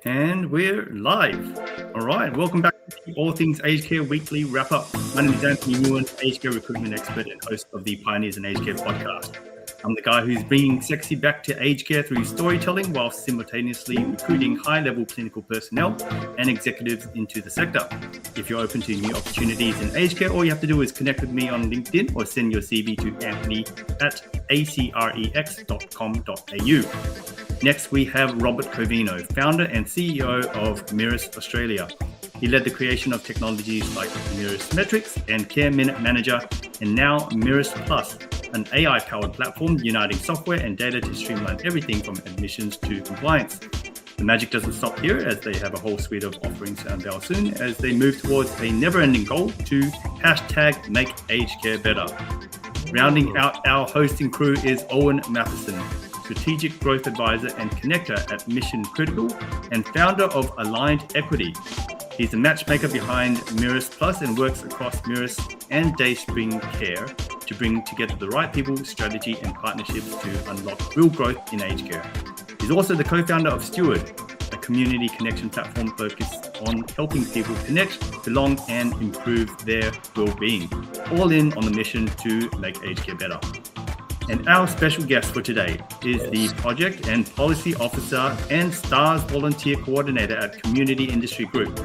And we're live. All right, welcome back to the All Things Aged Care Weekly Wrap-Up. My name is Anthony Nguyen, aged care recruitment expert and host of the Pioneers in Aged Care podcast. I'm the guy who's bringing sexy back to aged care through storytelling while simultaneously recruiting high-level clinical personnel and executives into the sector. If you're open to new opportunities in aged care, all you have to do is connect with me on LinkedIn or send your CV to anthony@acrex.com.au. Next, we have Robert Covino, founder and CEO of Mirrors Australia. He led the creation of technologies like Mirrors Metrics and Care Minute Manager, and now Mirrors Plus, an AI-powered platform uniting software and data to streamline everything from admissions to compliance. The magic doesn't stop here, as they have a whole suite of offerings to unveil soon as they move towards a never-ending goal to #Make Aged Care Better. Rounding out our hosting crew is Owen Matheson, Strategic Growth Advisor and Connector at Mission Critical and founder of Aligned Equity. He's the matchmaker behind Mirrors Plus and works across Mirrors and Dayspring Care to bring together the right people, strategy and partnerships to unlock real growth in aged care. He's also the co-founder of Steward, a community connection platform focused on helping people connect, belong and improve their well-being, all in on the mission to make aged care better. And our special guest for today is the Project and Policy Officer and STARS Volunteer Coordinator at Community Industry Group,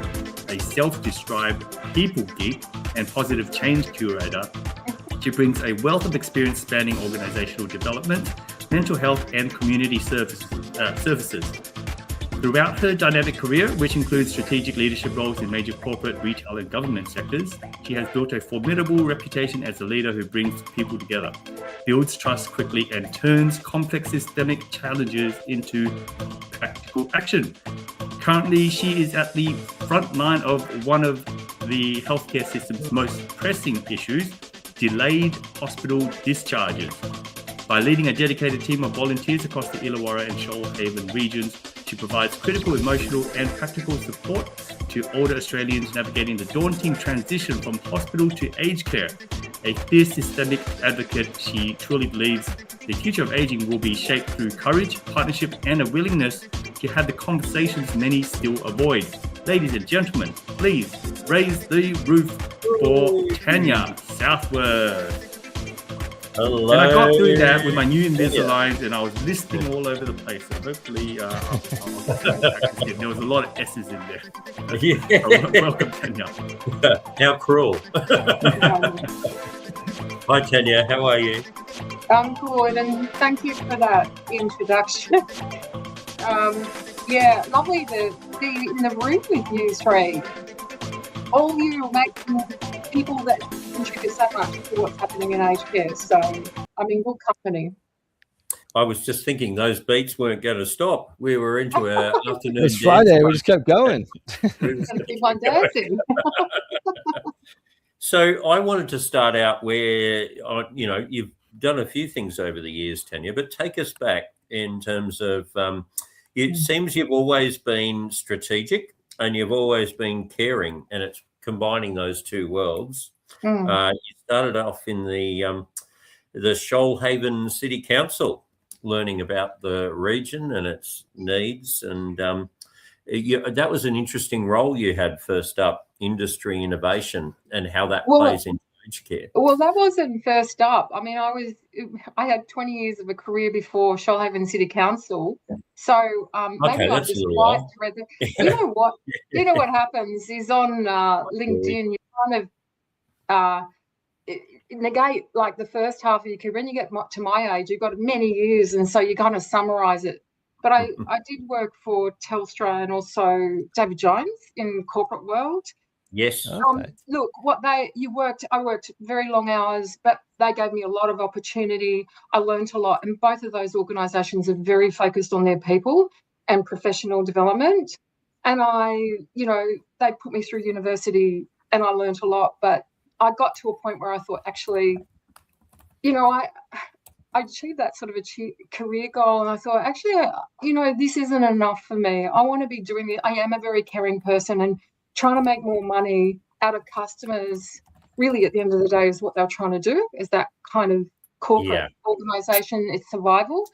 a self-described people geek and positive change curator. She brings a wealth of experience spanning organizational development, mental health and community services. Throughout her dynamic career, which includes strategic leadership roles in major corporate, retail and government sectors, she has built a formidable reputation as a leader who brings people together, builds trust quickly and turns complex systemic challenges into practical action. Currently, she is at the front line of one of the healthcare system's most pressing issues, delayed hospital discharges. By leading a dedicated team of volunteers across the Illawarra and Shoalhaven regions, she provides critical emotional and practical support to older Australians navigating the daunting transition from hospital to aged care. A fierce systemic advocate, she truly believes the future of aging will be shaped through courage, partnership, and a willingness to have the conversations many still avoid. Ladies and gentlemen, please raise the roof for Tanya Southworth. Hello. And I got through that with my new Invisalign and I was listing all over the place. So hopefully I'll practice it. There was a lot of S's in there. So welcome, Tanya. How cruel. Hi, Tanya. How are you? I'm good, and thank you for that introduction. Lovely to be in the room with you three. All you making people that contribute so much to what's happening in aged care. So I'm in good company. I was just thinking those beats weren't going to stop. We were into our afternoon. It's Friday. We just kept going. Keep on dancing. So I wanted to start out where, you've done a few things over the years, Tanya, but take us back in terms of, it seems you've always been strategic and you've always been caring, and it's combining those two worlds. You started off in the Shoalhaven City Council, learning about the region and its needs, and that was an interesting role you had first up, industry innovation, and how that plays into aged care. Well, that wasn't first up. I mean, I had 20 years of a career before Shoalhaven City Council, so maybe I just like to read the, you know what? You know what happens is on LinkedIn, you kind of negate like the first half of your career. When you get to my age, you've got many years, and so you kind of summarize it. But I did work for Telstra and also David Jones in corporate world. Yes. Okay. Look, I worked very long hours, but they gave me a lot of opportunity. I learned a lot, and both of those organisations are very focused on their people and professional development. And they put me through university, and I learned a lot. But I got to a point where I thought, actually, I achieved that sort of career goal, and I thought, actually, this isn't enough for me. I want to be doing it. I am a very caring person, and trying to make more money out of customers, really, at the end of the day, is what they're trying to do, is that kind of corporate organisation, it's survival.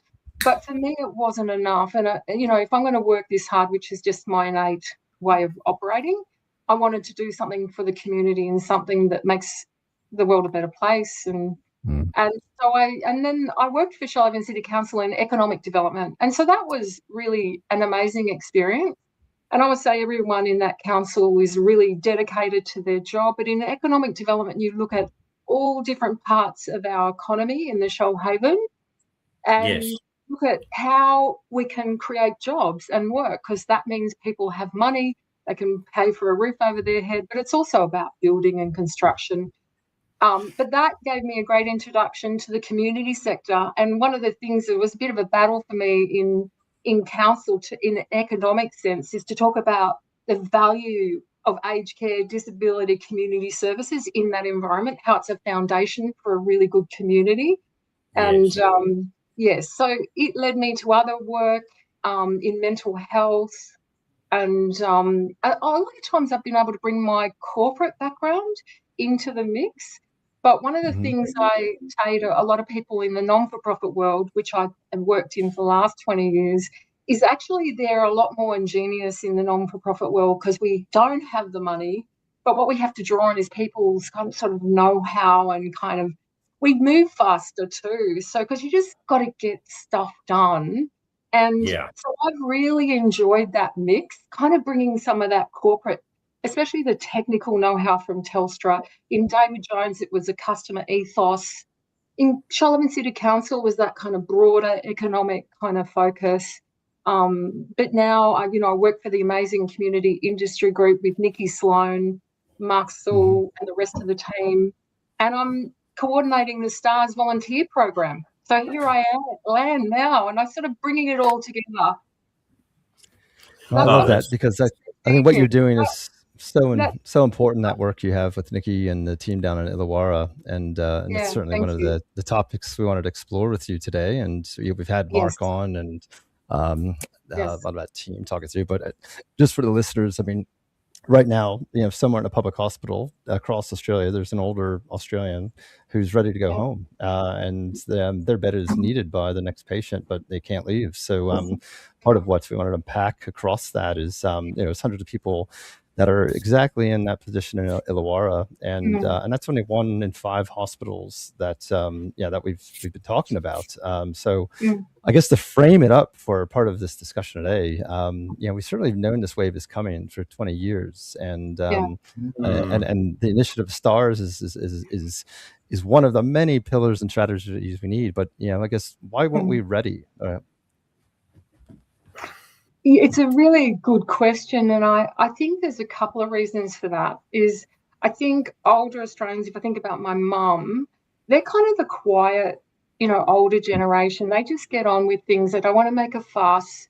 But for me, it wasn't enough. And, if I'm going to work this hard, which is just my innate way of operating, I wanted to do something for the community and something that makes the world a better place. And then I worked for Shoalhaven City Council in economic development. And so that was really an amazing experience. And I would say everyone in that council is really dedicated to their job. But in economic development, you look at all different parts of our economy in the Shoalhaven and look at how we can create jobs and work, because that means people have money, they can pay for a roof over their head, but it's also about building and construction. But that gave me a great introduction to the community sector. And one of the things that was a bit of a battle for me in council, in an economic sense, is to talk about the value of aged care, disability, community services in that environment, how it's a foundation for a really good community. And yes, so it led me to other work in mental health. And a lot of times I've been able to bring my corporate background into the mix. But one of the things I say to a lot of people in the non-for-profit world, which I have worked in for the last 20 years, is actually they're a lot more ingenious in the non-for-profit world because we don't have the money, but what we have to draw on is people's kind of sort of know-how and kind of we move faster too. So because you just got to get stuff done. And so I've really enjoyed that mix, kind of bringing some of that corporate, especially the technical know-how from Telstra. In David Jones, it was a customer ethos. In Shoalhaven City Council was that kind of broader economic kind of focus. But now, I work for the amazing community industry group with Nikki Sloan, Mark Sewell, and the rest of the team. And I'm coordinating the STARS volunteer program. So here I am at land now, and I'm sort of bringing it all together. I love that, because I think what you're doing is so important, that work you have with Nikki and the team down in Illawarra, and it's certainly one of the topics we wanted to explore with you today. And we've had Mark on and a lot of that team talking through. But just for the listeners, I mean, right now, somewhere in a public hospital across Australia, there's an older Australian who's ready to go home, and their bed is needed by the next patient, but they can't leave. So part of what we wanted to unpack across that is, it's hundreds of people that are exactly in that position in Illawarra, and that's only 1 in 5 hospitals that that we've been talking about. So I guess to frame it up for part of this discussion today, we certainly have known this wave is coming for 20 years, and the initiative STARS is one of the many pillars and strategies we need. But I guess why weren't we ready? It's a really good question, and I think there's a couple of reasons for that. I think older Australians, if I think about my mum, they're kind of the quiet, older generation. They just get on with things. They don't want to make a fuss.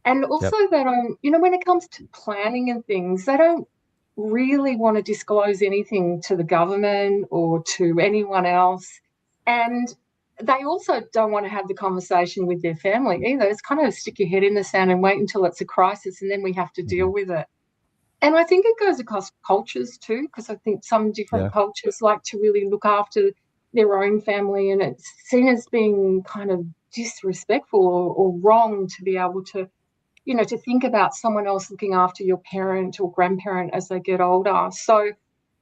And also they don't, when it comes to planning and things, they don't really want to disclose anything to the government or to anyone else. And they also don't want to have the conversation with their family either. It's kind of stick your head in the sand and wait until it's a crisis, and then we have to deal with it. And I think it goes across cultures too, because I think some different cultures like to really look after their own family, and it's seen as being kind of disrespectful or wrong to be able to, to think about someone else looking after your parent or grandparent as they get older. So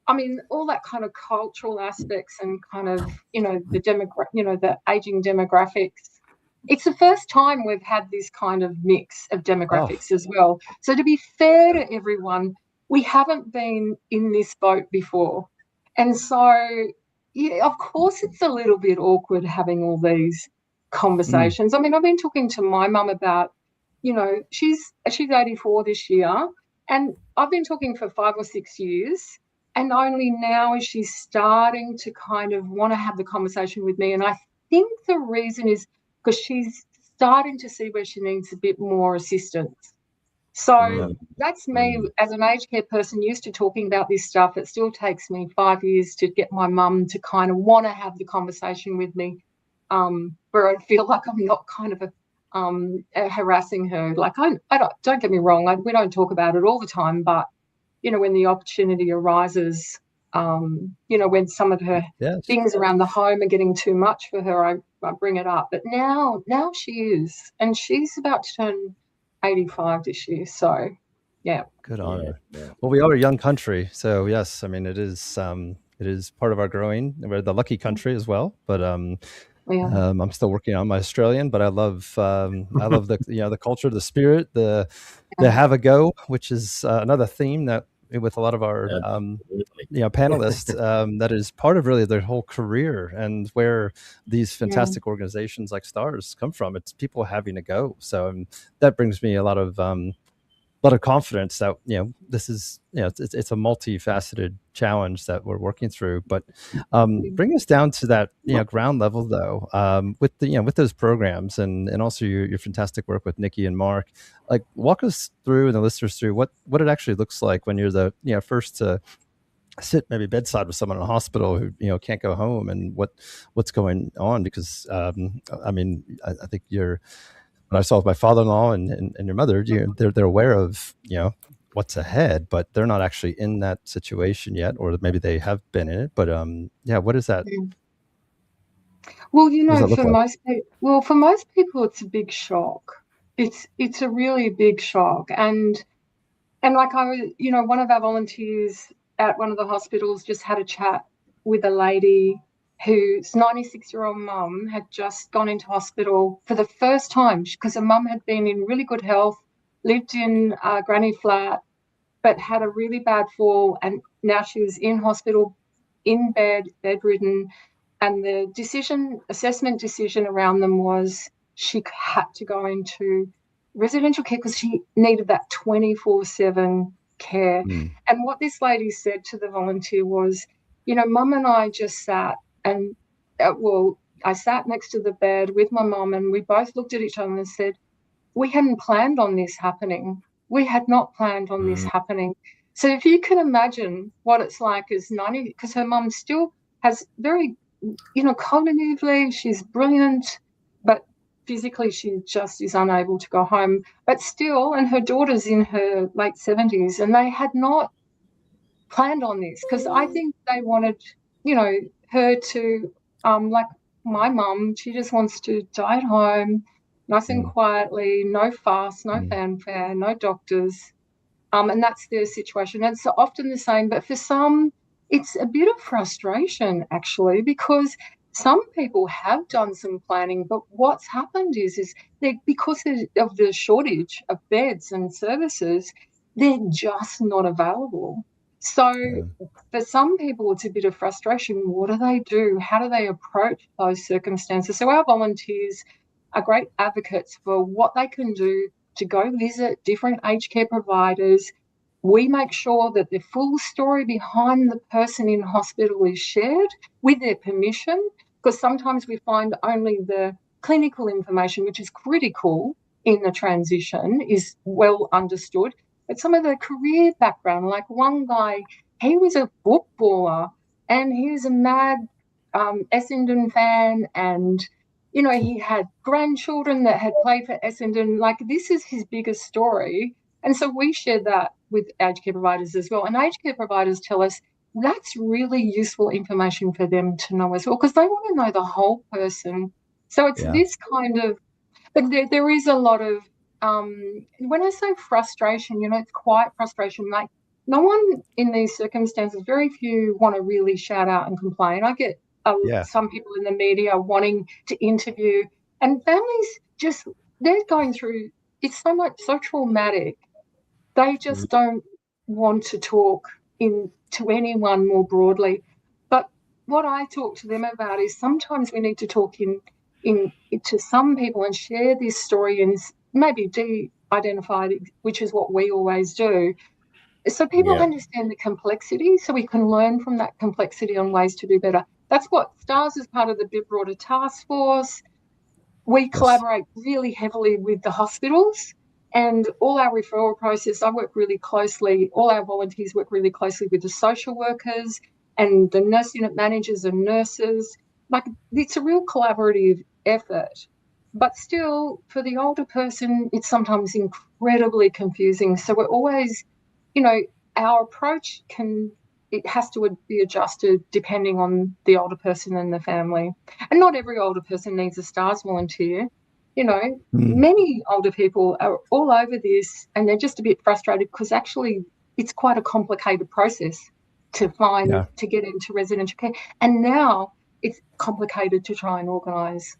I mean, all that kind of cultural aspects and kind of, the aging demographics. It's the first time we've had this kind of mix of demographics as well. So to be fair to everyone, we haven't been in this boat before. And so, of course, it's a little bit awkward having all these conversations. I mean, I've been talking to my mum about, she's 84 this year, and I've been talking for 5 or 6 years. And only now is she starting to kind of want to have the conversation with me. And I think the reason is because she's starting to see where she needs a bit more assistance. So that's me as an aged care person used to talking about this stuff. It still takes me 5 years to get my mum to kind of want to have the conversation with me, where I feel like I'm not kind of harassing her. Like don't get me wrong, we don't talk about it all the time, but when the opportunity arises, When some of her things around the home are getting too much for her, I bring it up. But now she is, and she's about to turn 85 this year. So, yeah. Good on her. Yeah. Well, we are a young country, so yes, I mean it is part of our growing. We're the lucky country as well, but I'm still working on my Australian, but I love the the culture, the spirit, the have a go, which is another theme that with a lot of our panelists that is part of really their whole career, and where these fantastic organizations like STARS come from. It's people having a go. So that brings me a lot of confidence that this is it's a multifaceted challenge that we're working through. But bring us down to that ground level though, with the with those programs and also your fantastic work with Nikki and Mark. Like, walk us through and the listeners through what it actually looks like when you're the first to sit maybe bedside with someone in a hospital who can't go home, and what's going on, because I think when I saw with my father-in-law and your mother, they're aware of what's ahead, but they're not actually in that situation yet, or maybe they have been in it. But what is that? Well, for most people, it's a big shock. It's a really big shock, and like I was, one of our volunteers at one of the hospitals just had a chat with a lady whose 96-year-old mum had just gone into hospital for the first time, because her mum had been in really good health, lived in a granny flat, but had a really bad fall, and now she was in hospital, in bed, bedridden, and the assessment decision around them was she had to go into residential care because she needed that 24/7 care. And what this lady said to the volunteer was, Mum and I just sat, and I sat next to the bed with my mum, and we both looked at each other and said, we hadn't planned on this happening. We had not planned on this happening. So if you can imagine what it's like as 90, because her mum still has very, cognitively, she's brilliant, but physically she just is unable to go home. But still, and her daughter's in her late 70s, and they had not planned on this, because I think they wanted, her to, like my mum, she just wants to die at home, nice and quietly, no fuss, no fanfare, no doctors. And that's their situation. And it's often the same, but for some, it's a bit of frustration, actually, because some people have done some planning, but what's happened is because of the shortage of beds and services, they're just not available. So for some people, it's a bit of frustration. What do they do? How do they approach those circumstances? So our volunteers are great advocates for what they can do to go visit different aged care providers. We make sure that the full story behind the person in hospital is shared with their permission, because sometimes we find only the clinical information, which is critical in the transition, is well understood. But some of the career background, like one guy, he was a footballer and he was a mad Essendon fan, and he had grandchildren that had played for Essendon. Like, this is his biggest story. And so we share that with aged care providers as well. And aged care providers tell us that's really useful information for them to know as well, because they want to know the whole person. So it's this kind of, but there is a lot of, when I say frustration, it's quite frustration. Like, no one in these circumstances, very few want to really shout out and complain. I get some people in the media wanting to interview, and families just, they're going through, it's so traumatic. They just don't want to talk to anyone more broadly. But what I talk to them about is sometimes we need to talk to some people and share this story and maybe de-identify it, which is what we always do, so people understand the complexity, so we can learn from that complexity on ways to do better. That's what STARS is part of the Bit Broader Task Force. We collaborate really heavily with the hospitals, and all our referral process, I work really closely, all our volunteers work really closely with the social workers and the nurse unit managers and nurses. Like, it's a real collaborative effort. But still, for the older person, it's sometimes incredibly confusing. So we're always, our approach it has to be adjusted depending on the older person and the family. And not every older person needs a STARS volunteer. You know, many older people are all over this and they're just a bit frustrated because actually it's quite a complicated process to find, to get into residential care. And now it's complicated to try and organise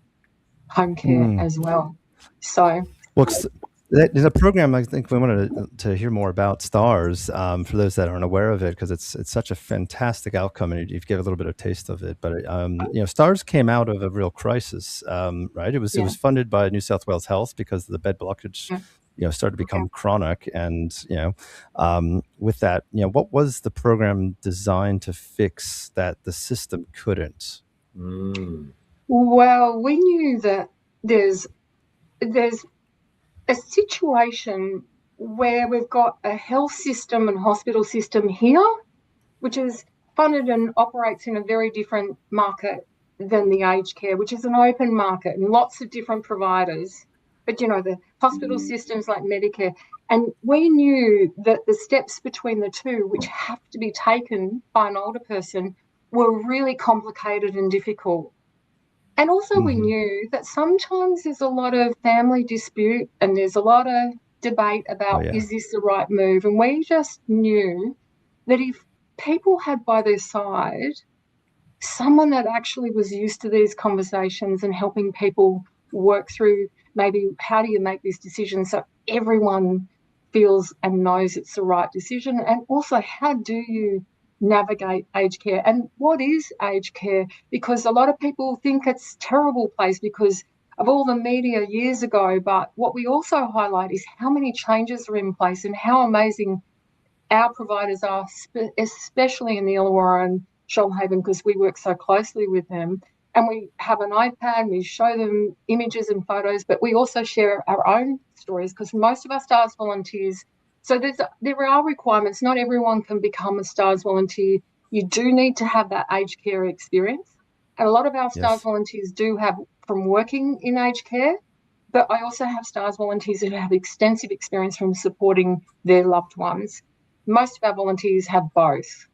home care as well. So... Well, there's a program I think we wanted to hear more about, STARS, for those that aren't aware of it, because it's such a fantastic outcome, and you've given a little bit of taste of it. But you know, STARS came out of a real crisis, right? It was funded by New South Wales Health because the bed blockage, you know, started to become chronic, and you know, with that, you know, what was the program designed to fix that the system couldn't? Well, we knew that there's a situation where we've got a health system and hospital system here, which is funded and operates in a very different market than the aged care, which is an open market and lots of different providers. But, you know, the hospital systems like Medicare, and we knew that the steps between the two, which have to be taken by an older person, were really complicated and difficult. And also we knew that sometimes there's a lot of family dispute and there's a lot of debate about is this the right move? And we just knew that if people had by their side someone that actually was used to these conversations and helping people work through maybe how do you make this decision so everyone feels and knows it's the right decision, and also how do you navigate aged care and what is aged care, because a lot of people think it's a terrible place because of all the media years ago, but what we also highlight is how many changes are in place and how amazing our providers are, especially in the Illawarra and Shoalhaven, because we work so closely with them. And we have an iPad, we show them images and photos, but we also share our own stories because most of our STARS volunteers, so there are requirements. Not everyone can become a STARS volunteer. You do need to have that aged care experience. And a lot of our STARS volunteers do have from working in aged care, but I also have STARS volunteers who have extensive experience from supporting their loved ones. Most of our volunteers have both.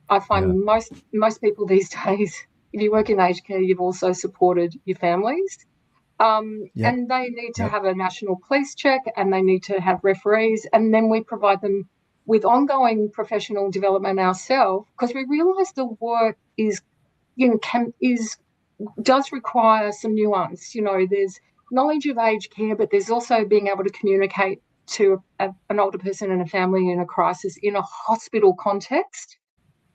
I find most people these days, if you work in aged care, you've also supported your families. And they need to have a national police check and they need to have referees, and then we provide them with ongoing professional development ourselves because we realise the work is, you know, does require some nuance. You know, there's knowledge of aged care, but there's also being able to communicate to an older person and a family in a crisis in a hospital context.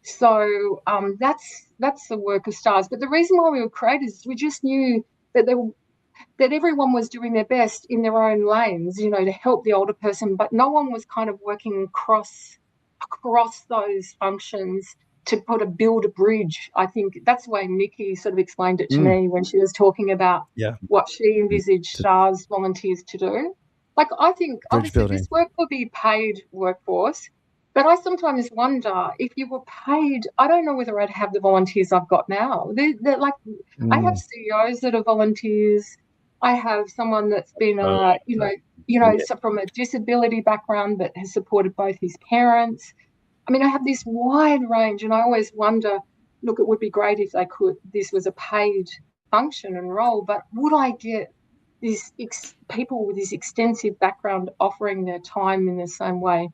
So that's the work of STARS. But the reason why we were created is we just knew that that everyone was doing their best in their own lanes, you know, to help the older person, but no one was kind of working across those functions to build a bridge. I think that's the way Nikki sort of explained it to me when she was talking about what she envisaged STARS volunteers to do. Like, I think obviously this work will be paid workforce, but I sometimes wonder if you were paid, I don't know whether I'd have the volunteers I've got now. They're like, I have CEOs that are volunteers. I have someone that's been, so from a disability background but has supported both his parents. I mean, I have this wide range, and I always wonder, look, it would be great if this was a paid function and role, but would I get these people with this extensive background offering their time in the same way?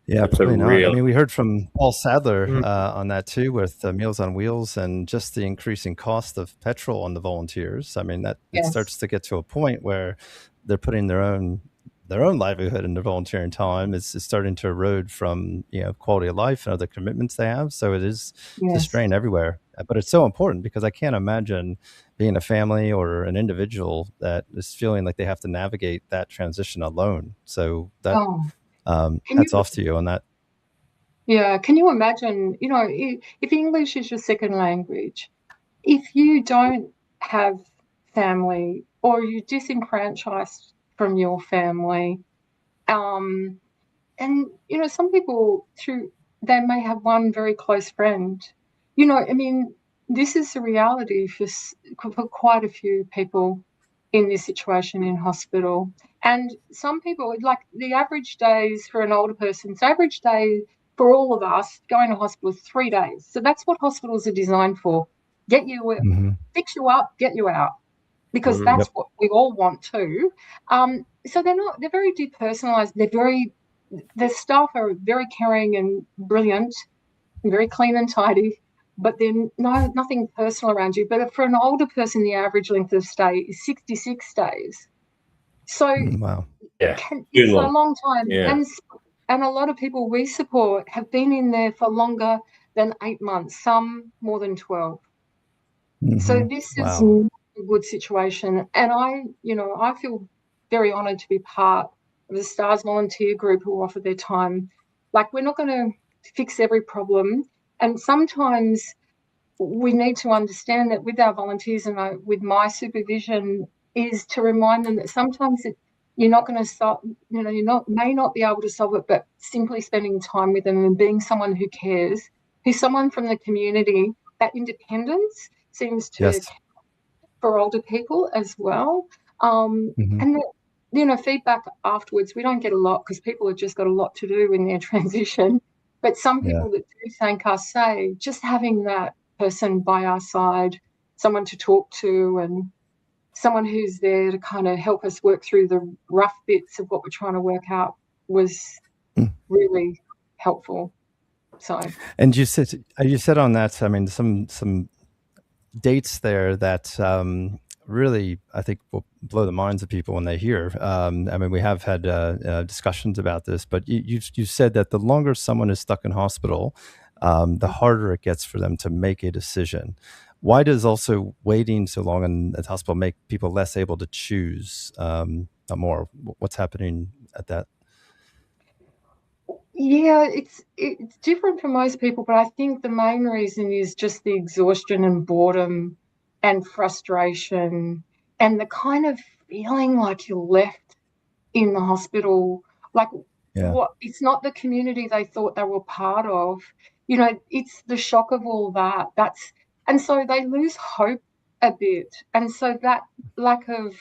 Yeah, probably not. I mean, we heard from Paul Sadler on that too, with Meals on Wheels and just the increasing cost of petrol on the volunteers. I mean, that it starts to get to a point where they're putting their own livelihood into volunteering time. It's starting to erode from, you know, quality of life and other commitments they have. So it is a strain everywhere. But it's so important because I can't imagine being a family or an individual that is feeling like they have to navigate that transition alone. So that. Hats off to you on that. Yeah, can you imagine, you know, if English is your second language, if you don't have family or you're disenfranchised from your family, and, you know, some people they may have one very close friend, you know, I mean, this is the reality for quite a few people in this situation in hospital. And some people, like the average days for an older person's average day for all of us, going to hospital is 3 days. So that's what hospitals are designed for. Get you, fix you up, get you out, because that's what we all want to. So they're very depersonalized. Their staff are very caring and brilliant, and very clean and tidy, but then nothing personal around you. But for an older person, the average length of stay is 66 days. So wow, it's a long time. Yeah. And a lot of people we support have been in there for longer than 8 months, some more than 12. So this is not a good situation. And I feel very honoured to be part of the STARS volunteer group who offer their time. Like, we're not going to fix every problem. And sometimes we need to understand that with our volunteers and with my supervision is to remind them that sometimes you're not going to solve, may not be able to solve it, but simply spending time with them and being someone who cares, who's someone from the community, that independence seems to for older people as well. And feedback afterwards, we don't get a lot because people have just got a lot to do in their transition. But some people that do thank us say just having that person by our side, someone to talk to, and someone who's there to kind of help us work through the rough bits of what we're trying to work out was really helpful. So, and you said on that, I mean, some dates there that really, I think, will blow the minds of people when they hear. I mean, we have had discussions about this, but you said that the longer someone is stuck in hospital, the harder it gets for them to make a decision. Why does also waiting so long in the hospital make people less able to choose more? What's happening at that? Yeah, it's different for most people, but I think the main reason is just the exhaustion and boredom and frustration and the kind of feeling like you're left in the hospital. Like, it's not the community they thought they were part of. It's the shock of all that. And so they lose hope a bit. And so that lack of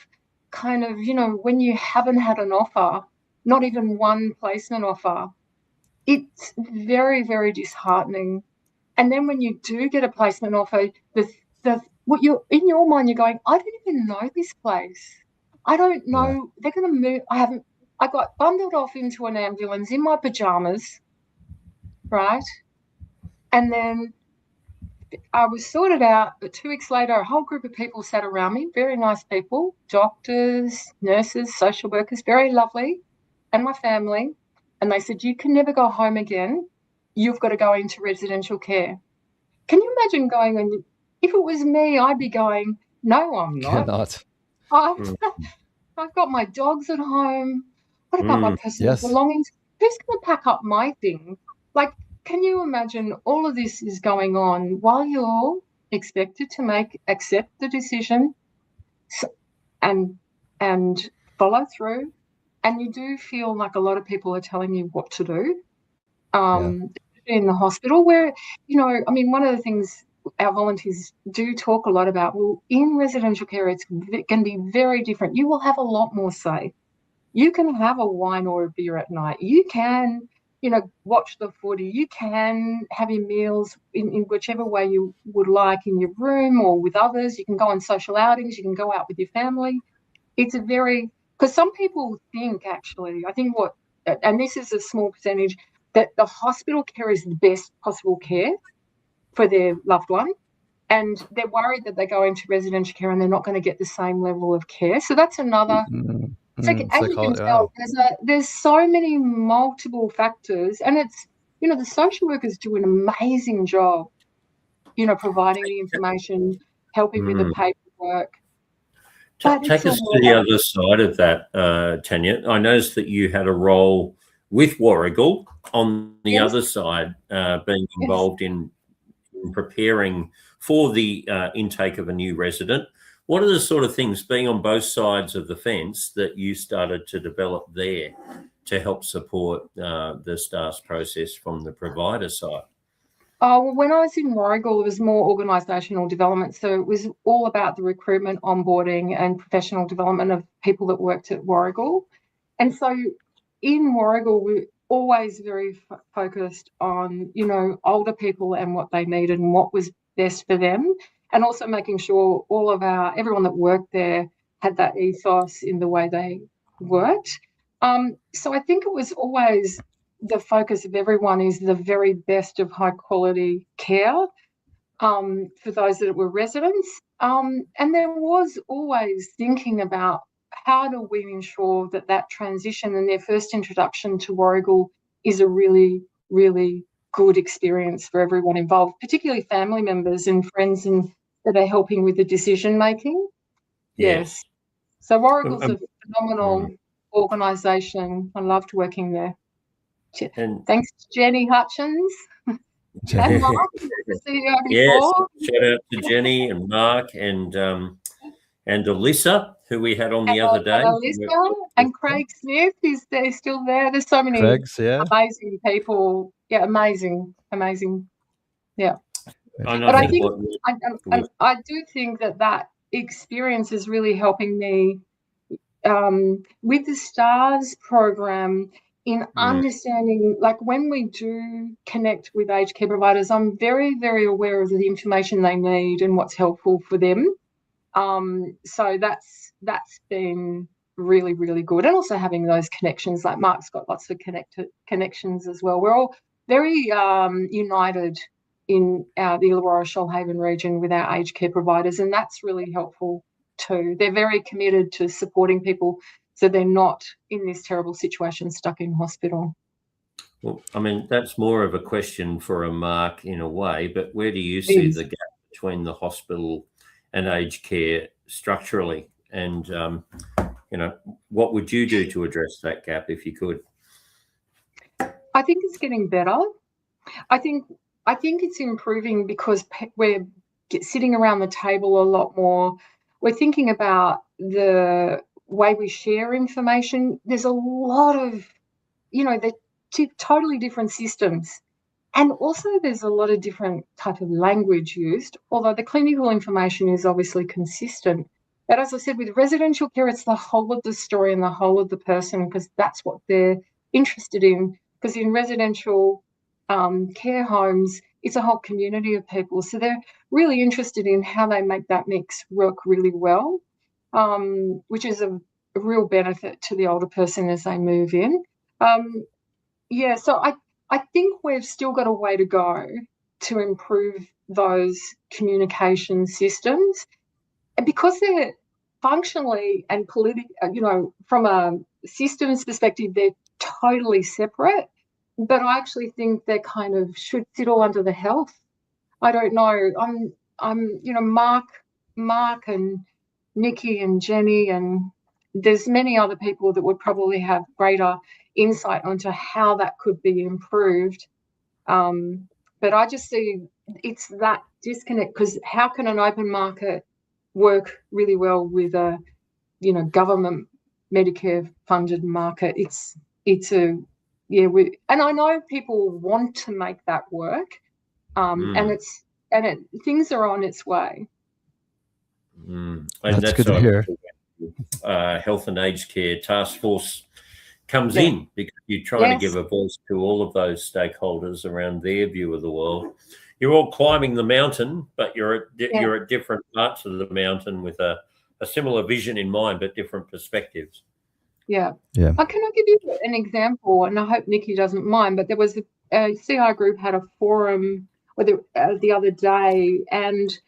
kind of, when you haven't had an offer, not even one placement offer, it's very, very disheartening. And then when you do get a placement offer, what you're in your mind, you're going, I don't even know this place. I don't know. They're going to move. I got bundled off into an ambulance in my pajamas, right? And then I was sorted out, but 2 weeks later, a whole group of people sat around me, very nice people, doctors, nurses, social workers, very lovely, and my family. And they said, you can never go home again. You've got to go into residential care. Can you imagine going, and if it was me, I'd be going, no, I'm not. I've got my dogs at home. What about my personal belongings? Who's going to pack up my thing? Like, can you imagine all of this is going on while you're expected to accept the decision and follow through? And you do feel like a lot of people are telling you what to do in the hospital where, one of the things our volunteers do talk a lot about, well, in residential care, it can be very different. You will have a lot more say. You can have a wine or a beer at night. You can, watch the footy. You can have your meals in whichever way you would like, in your room or with others. You can go on social outings. You can go out with your family. It's because some people think, actually, I think and this is a small percentage, that the hospital care is the best possible care for their loved one. And they're worried that they go into residential care and they're not going to get the same level of care. So that's another. So as you can tell, there's so many multiple factors, and it's, the social workers do an amazing job, providing the information, helping with the paperwork. Take us to the other side of that, Tanya. I noticed that you had a role with Warragul on the other side, being involved in preparing for the intake of a new resident. What are the sort of things, being on both sides of the fence, that you started to develop there to help support the STARS process from the provider side? Well, when I was in Warragul, it was more organisational development. So it was all about the recruitment, onboarding and professional development of people that worked at Warragul. And so in Warragul, always very focused on, you know, older people and what they needed and what was best for them, and also making sure everyone that worked there had that ethos in the way they worked. So I think it was always the focus of everyone is the very best of high quality care for those that were residents. And there was always thinking about how do we ensure that transition and their first introduction to Warragul is a really, really good experience for everyone involved, particularly family members and friends that are helping with the decision making. Yes. So Warragul's a phenomenal organisation. I loved working there. And thanks to Jenny Hutchins. And Mark, the CEO before. Yes, shout out to Jenny and Mark and Alyssa, who we had on the other day. And Alyssa and Craig Smith, they're still there. There's so many amazing people. Yeah, amazing. Yeah. But I do think that experience is really helping me with the STARS program in understanding, like when we do connect with aged care providers, I'm very, very aware of the information they need and what's helpful for them. So that's been really, really good. And also having those connections, like Mark's got lots of connections as well. We're all very united in the Illawarra Shoalhaven region with our aged care providers, and that's really helpful too. They're very committed to supporting people so they're not in this terrible situation stuck in hospital. Well, I mean, that's more of a question for a Mark in a way, but where do you see the gap between the hospital and aged care structurally? And, you know, what would you do to address that gap if you could? I think it's getting better. I think it's improving because we're sitting around the table a lot more. We're thinking about the way we share information. There's a lot of, you know, they're totally different systems. And also there's a lot of different type of language used, although the clinical information is obviously consistent. But as I said, with residential care, it's the whole of the story and the whole of the person, because that's what they're interested in. Because in residential care homes, it's a whole community of people. So they're really interested in how they make that mix work really well, which is a real benefit to the older person as they move in. So I think we've still got a way to go to improve those communication systems. And because they're functionally and politically, you know, from a systems perspective, they're totally separate. But I actually think they kind of should sit all under the health. I don't know. I'm you know, Mark and Nikki and Jenny, and there's many other people that would probably have greater insight onto how that could be improved. But I just see it's that disconnect, because how can an open market work really well with a, you know, government Medicare funded market? And I know people want to make that work, and things are on its way. And that's good to hear. Health and Aged Care Task Force comes in, because you're trying to give a voice to all of those stakeholders around their view of the world. You're all climbing the mountain, but you're at different parts of the mountain with a similar vision in mind, but different perspectives. Yeah. Can I give you an example? And I hope Nikki doesn't mind, but there was a CI group had a forum the other day, and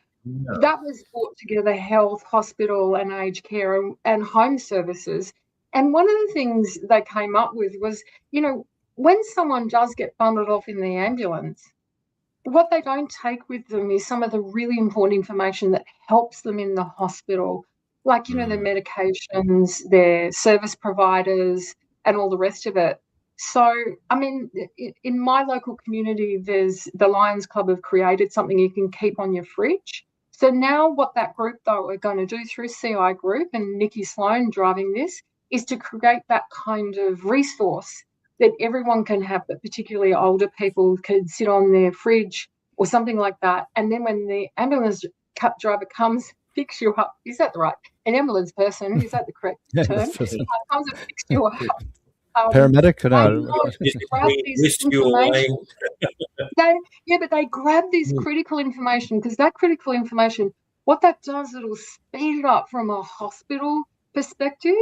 that was brought together health, hospital and aged care and home services. And one of the things they came up with was, you know, when someone does get bundled off in the ambulance, what they don't take with them is some of the really important information that helps them in the hospital, like, you know, their medications, their service providers, and all the rest of it. So, I mean, in my local community, there's the Lions Club have created something you can keep on your fridge. So now what that group, though, are going to do through CI Group and Nikki Sloan driving this is to create that kind of resource that everyone can have, but particularly older people can sit on their fridge or something like that. And then when the ambulance driver comes, fix you up. Is that right? An ambulance person, is that the correct term? Comes and fix you up. paramedic? But they grab this critical information, because that critical information, what that does, it'll speed it up from a hospital perspective.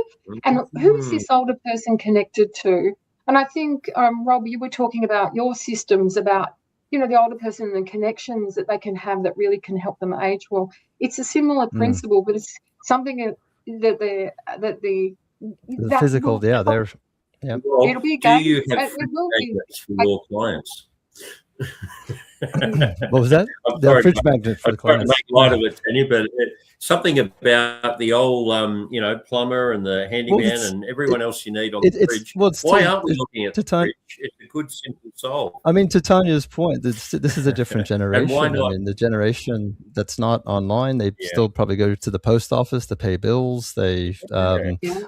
And who is this older person connected to? And I think, Rob, you were talking about your systems, about, the older person and the connections that they can have that really can help them age well. It's a similar principle, but it's something that the physical, Well, it'll be a do game. you have magnets for your clients? What was that? The fridge magnet for the clients. I'm trying to make light of it, Tanya, but something about the old, plumber and the handyman and everyone else you need on the fridge. Why aren't we looking at the fridge? It's a good, simple solve. I mean, to Tanya's point, this is a different generation. And why not? I mean, the generation that's not online, they still probably go to the post office to pay bills. I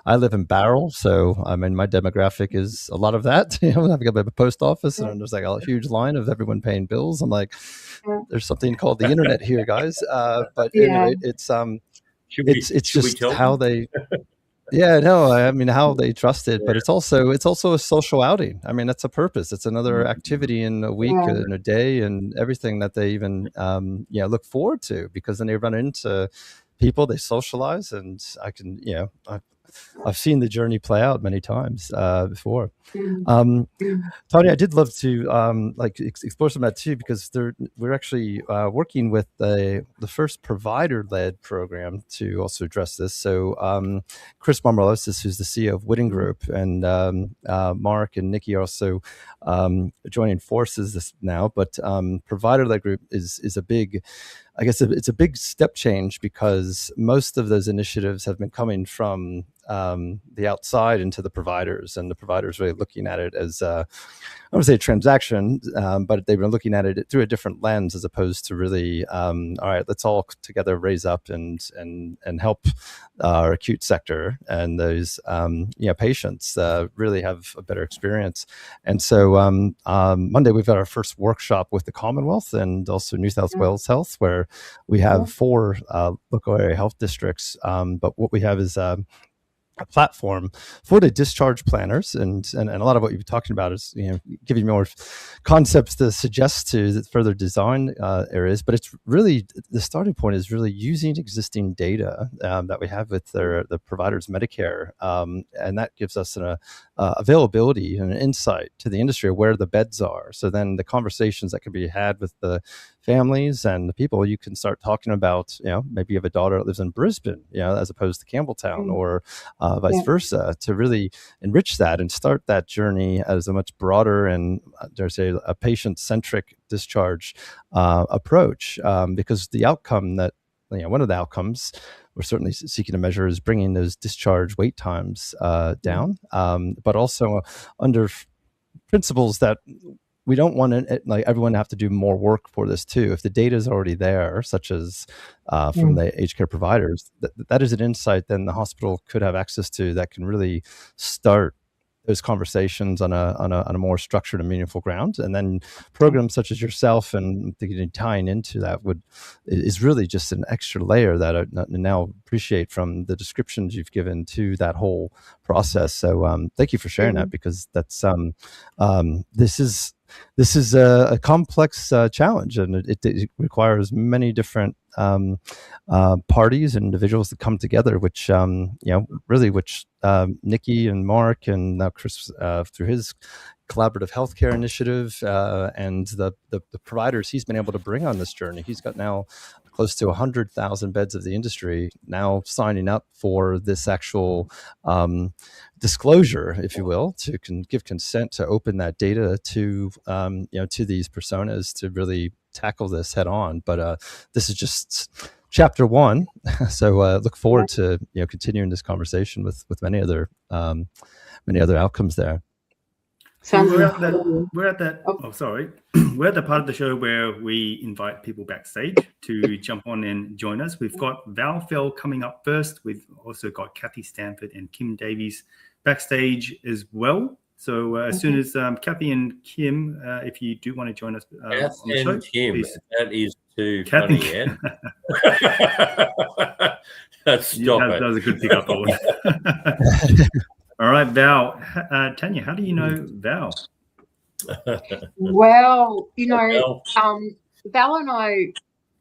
live in Barrel, so I mean, my demographic is a lot of that. I've got a post office, and there's like a huge line of everyone paying bills. I'm like, there's something called the internet here, guys. But anyway, it's just how they. I mean, how they trust it, but it's also a social outing. I mean, that's a purpose. It's another activity in a week and a day and everything that they even look forward to, because then they run into people, they socialize, and I can I've seen the journey play out many times before. Tanya, I did love to explore some of that too, because we're actually working with the first provider-led program to also address this. So Chris Marmolosis, who's the CEO of Whitting Group, and Mark and Nikki are also joining forces now. But provider-led group is a big, I guess it's a big step change, because most of those initiatives have been coming from the outside into the providers, and the providers really looking at it as I don't want to say a transaction, but they've been looking at it through a different lens, as opposed to really, all right, let's all together raise up and help our acute sector and those patients really have a better experience. And so Monday we've got our first workshop with the Commonwealth and also New South Wales Health, where we have 4 local area health districts. But what we have is a platform for the discharge planners, and a lot of what you've been talking about is giving more concepts to suggest to further design areas. But it's really, the starting point is really using existing data that we have with the providers' Medicare, and that gives us an availability and an insight to the industry of where the beds are. So then the conversations that can be had with the families and the people, you can start talking about, maybe you have a daughter that lives in Brisbane, as opposed to Campbelltown, or vice versa, to really enrich that and start that journey as a much broader and, dare I say, a patient-centric discharge approach. Because the outcome that, one of the outcomes we're certainly seeking to measure is bringing those discharge wait times down, but also under principles that we don't want everyone to have to do more work for this too. If the data is already there, such as from the aged care providers, that is an insight then the hospital could have access to, that can really start those conversations on a more structured and meaningful ground. And then programs such as yourself and tying into that is really just an extra layer that I now appreciate from the descriptions you've given to that whole process. So thank you for sharing that, because that's this is a complex challenge, and it requires many different parties and individuals to come together, which which Nikki and Mark and now Chris through his collaborative healthcare initiative and the providers he's been able to bring on this journey. He's got now close to 100,000 beds of the industry now signing up for this actual disclosure, if you will, to give consent to open that data to to these personas to really tackle this head on. But this is just chapter 1. So look forward to continuing this conversation with many other outcomes there. We're at that. Oh, sorry. We're at the part of the show where we invite people backstage to jump on and join us. We've got Val Fell coming up first. We've also got Kathy Stanford and Kim Davies backstage as well. So as soon as Kathy and Kim, if you do want to join us on the show, Kim, please. That is too Kathy. funny, yeah. Stop it. That was a good pickup, Owen. All right, Val. Tanya, how do you know Val? Well, Val and I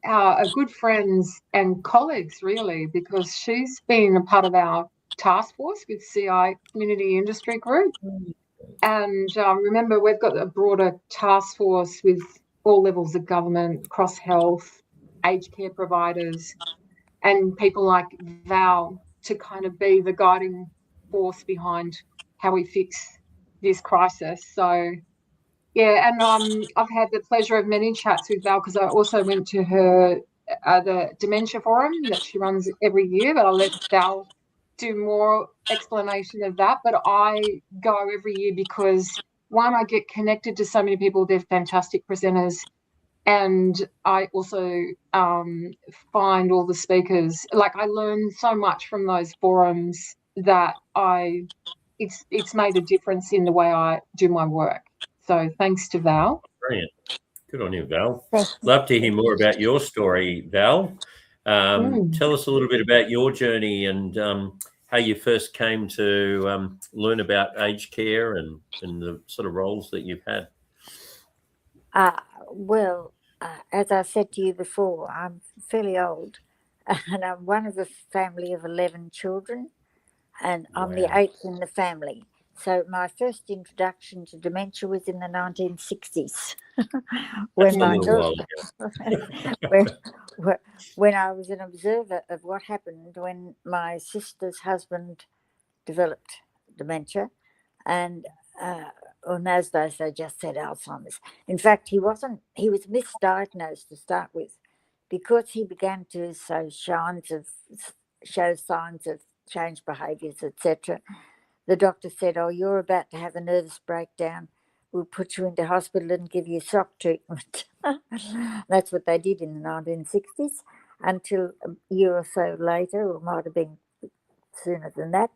are good friends and colleagues, really, because she's been a part of our task force with CI Community Industry Group. And remember, we've got a broader task force with all levels of government, cross health, aged care providers, and people like Val to kind of be the guiding force behind how we fix this crisis. So, yeah, and I've had the pleasure of many chats with Val because I also went to her the dementia forum that she runs every year, but I'll let Val do more explanation of that. But I go every year because, one, I get connected to so many people. They're fantastic presenters. And I also find all the speakers, like I learn so much from those forums that it's made a difference in the way I do my work. So thanks to Val. Brilliant. Good on you, Val. Love to hear more about your story, Val. Tell us a little bit about your journey and how you first came to learn about aged care and the sort of roles that you've had. As I said to you before, I'm fairly old and I'm one of a family of 11 children and I'm the 8th in the family. So my first introduction to dementia was in the 1960s when I was an observer of what happened when my sister's husband developed dementia. And in those days, they just said Alzheimer's. In fact, he was misdiagnosed to start with because he began to show signs of changed behaviours, etc. The doctor said, "Oh, you're about to have a nervous breakdown. We'll put you into hospital and give you shock treatment." That's what they did in the 1960s until a year or so later, or might have been sooner than that,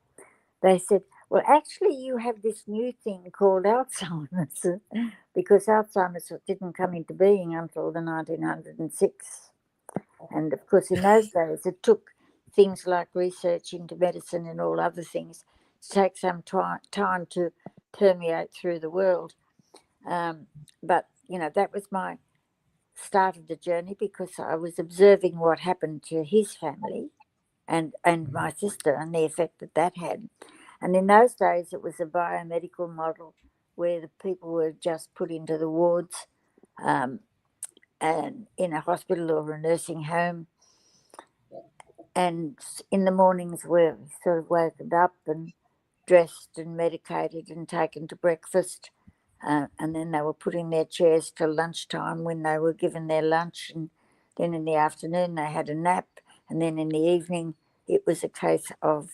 they said, "Well, actually, you have this new thing called Alzheimer's," because Alzheimer's didn't come into being until the 1906. And of course, in those days, it took things like research into medicine and all other things to take some time to permeate through the world. But, that was my start of the journey because I was observing what happened to his family and my sister and the effect that had. And in those days, it was a biomedical model where the people were just put into the wards and in a hospital or a nursing home. And in the mornings, we're sort of woken up and dressed and medicated and taken to breakfast. And then they were put in their chairs till lunchtime when they were given their lunch. And then in the afternoon, they had a nap. And then in the evening, it was a case of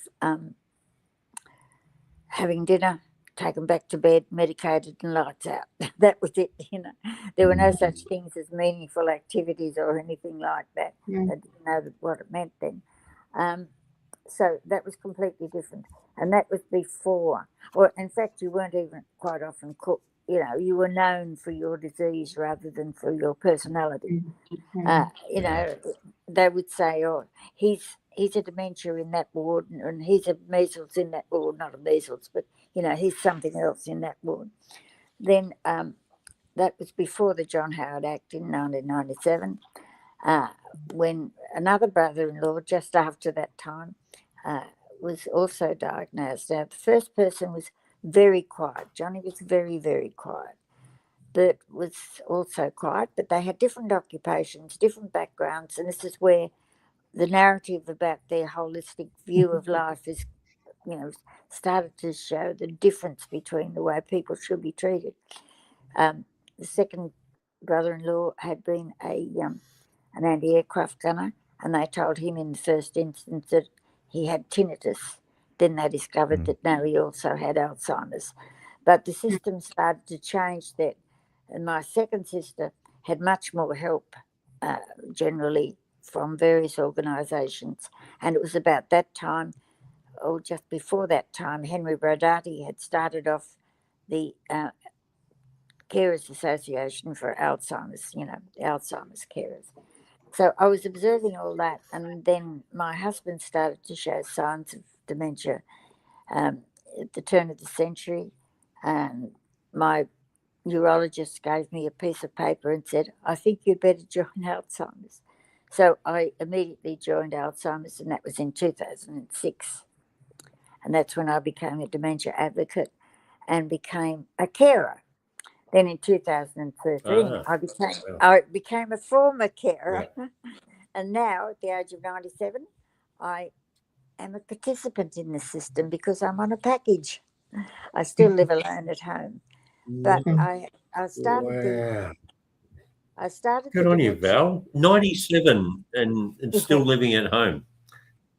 having dinner, taken back to bed, medicated, and lights out. That was it. There were no such things as meaningful activities or anything like that. I didn't know what it meant then. So that was completely different. And that was before, or in fact, you weren't even quite often cooked. You were known for your disease rather than for your personality. They would say, "Oh, he's a dementia in that ward, and he's a measles in that ward." Not a measles, but he's something else in that ward. Then that was before the John Howard Act in 1997, when another brother-in-law just after that time was also diagnosed. Now, the first person was very quiet. Johnny was very, very quiet. Bert was also quiet, but they had different occupations, different backgrounds, and this is where the narrative about their holistic view of life is, started to show the difference between the way people should be treated. The second brother-in-law had been an anti-aircraft gunner, and they told him in the first instance that he had tinnitus. Then they discovered that no, he also had Alzheimer's. But the system started to change that. And my second sister had much more help generally from various organisations. And it was about that time, or just before that time, Henry Brodati had started off the Carers Association for Alzheimer's, the Alzheimer's carers. So I was observing all that, and then my husband started to show signs of dementia. at the turn of the century, and my neurologist gave me a piece of paper and said, I think you'd better join Alzheimer's. So I immediately joined Alzheimer's, and that was in 2006. And that's when I became a dementia advocate and became a carer. Then in 2013, I became a former carer. Yeah. And now, at the age of 97, I am a participant in the system because I'm on a package. I still live alone at home. But I started I started. Good on you, Val. 97 and still living at home.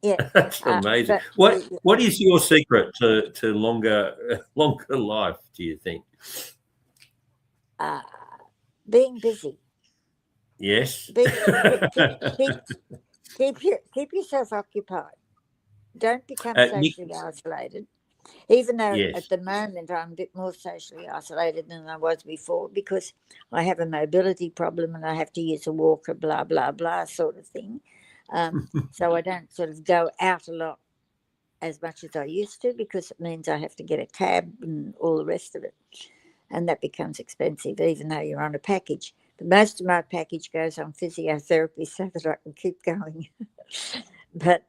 Yeah, that's amazing. What is your secret to longer life? Do you think? Being busy. Yes. Keep yourself occupied. Don't become socially isolated. Even though at the moment I'm a bit more socially isolated than I was before because I have a mobility problem and I have to use a walker, blah, blah, blah sort of thing. So I don't sort of go out a lot as much as I used to because it means I have to get a cab and all the rest of it. And that becomes expensive even though you're on a package. But most of my package goes on physiotherapy so that I can keep going. But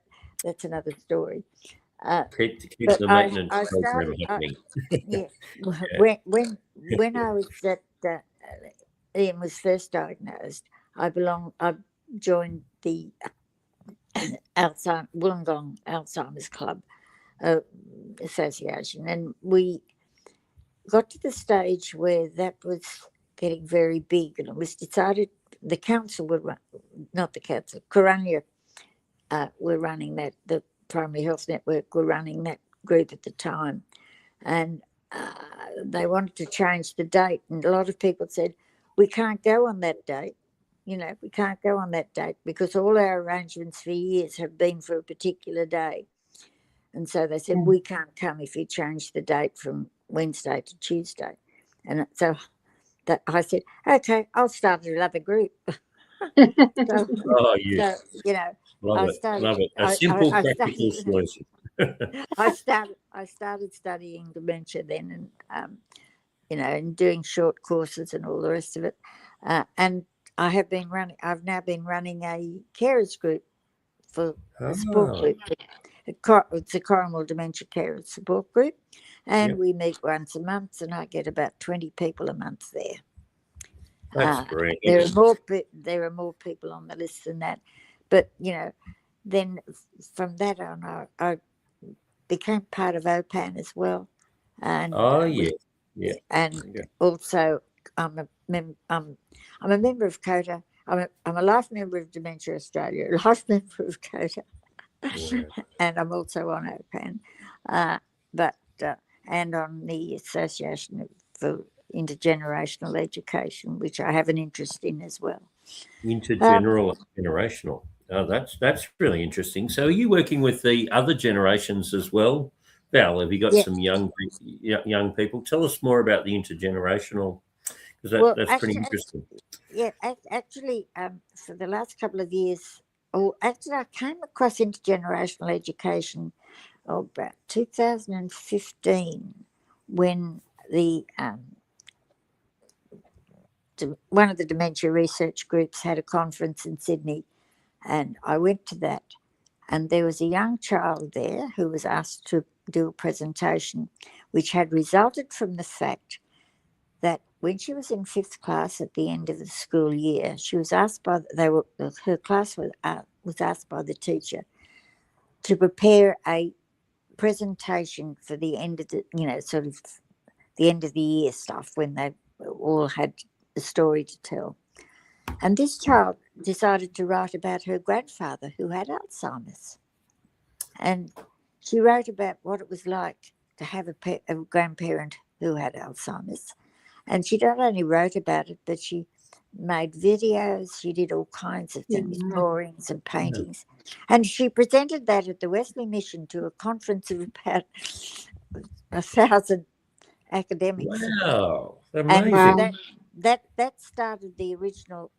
that's another story. Keep the maintenance program happening. When I was at Ian was first diagnosed, I joined the Wollongong Alzheimer's Club Association, and we got to the stage where that was getting very big, and it was decided the council would run, not the council, Corunga were running that, the Primary Health Network were running that group at the time, and they wanted to change the date, and a lot of people said, we can't go on that date, we can't go on that date because all our arrangements for years have been for a particular day. And so they said, we can't come if you change the date from Wednesday to Tuesday. And so I said, okay, I'll start another group. Love it. A simple, practical solution. I started studying dementia then, and and doing short courses and all the rest of it. And I've now been running a carers group for a support group. It's a Coronal Dementia Carers Support Group, and we meet once a month, and I get about 20 people a month there. That's great. There are more people on the list than that, but then from that on, I became part of OPAN as well, and also I'm a member of COTA. I'm a life member of Dementia Australia, a life member of COTA. And I'm also on OPAN, and on the Association for Intergenerational Education, which I have an interest in as well. Intergenerational. Oh, that's really interesting. So, are you working with the other generations as well, Val? Have you got some young people? Tell us more about the intergenerational, because that's pretty interesting. Actually, for the last couple of years. I came across intergenerational education about 2015 when one of the dementia research groups had a conference in Sydney, and I went to that, and there was a young child there who was asked to do a presentation, which had resulted from the fact that when she was in 5th class at the end of the school year, she was asked her class was asked by the teacher to prepare a presentation for the end of the the end of the year stuff when they all had a story to tell. And this child decided to write about her grandfather who had Alzheimer's, and she wrote about what it was like to have a grandparent who had Alzheimer's. And she not only wrote about it, but she made videos. She did all kinds of things, drawings and paintings. And she presented that at the Wesley Mission to a conference of about 1,000 academics. Wow, amazing. And that started the original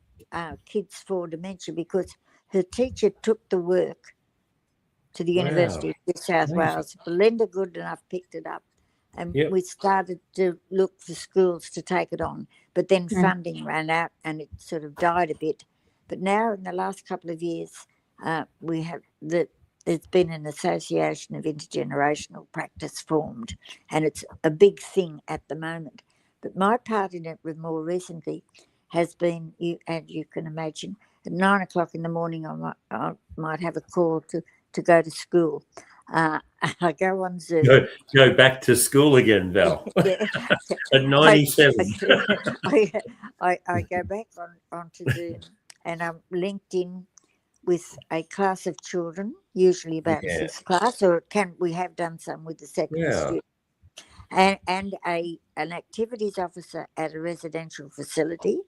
Kids for Dementia, because her teacher took the work to the University of New South Wales. Belinda Goodenough picked it up, and we started to look for schools to take it on. But then funding ran out and it sort of died a bit. But now in the last couple of years, there's been an association of intergenerational practice formed, and it's a big thing at the moment. But my part in it with more recently has been, you can imagine, at 9 o'clock in the morning I might have a call to go to school. I go on Zoom. Go back to school again, Val. At 97. I go back onto Zoom, and I'm linked in with a class of children, usually about fifth class, or we have done some with the second student, and an activities officer at a residential facility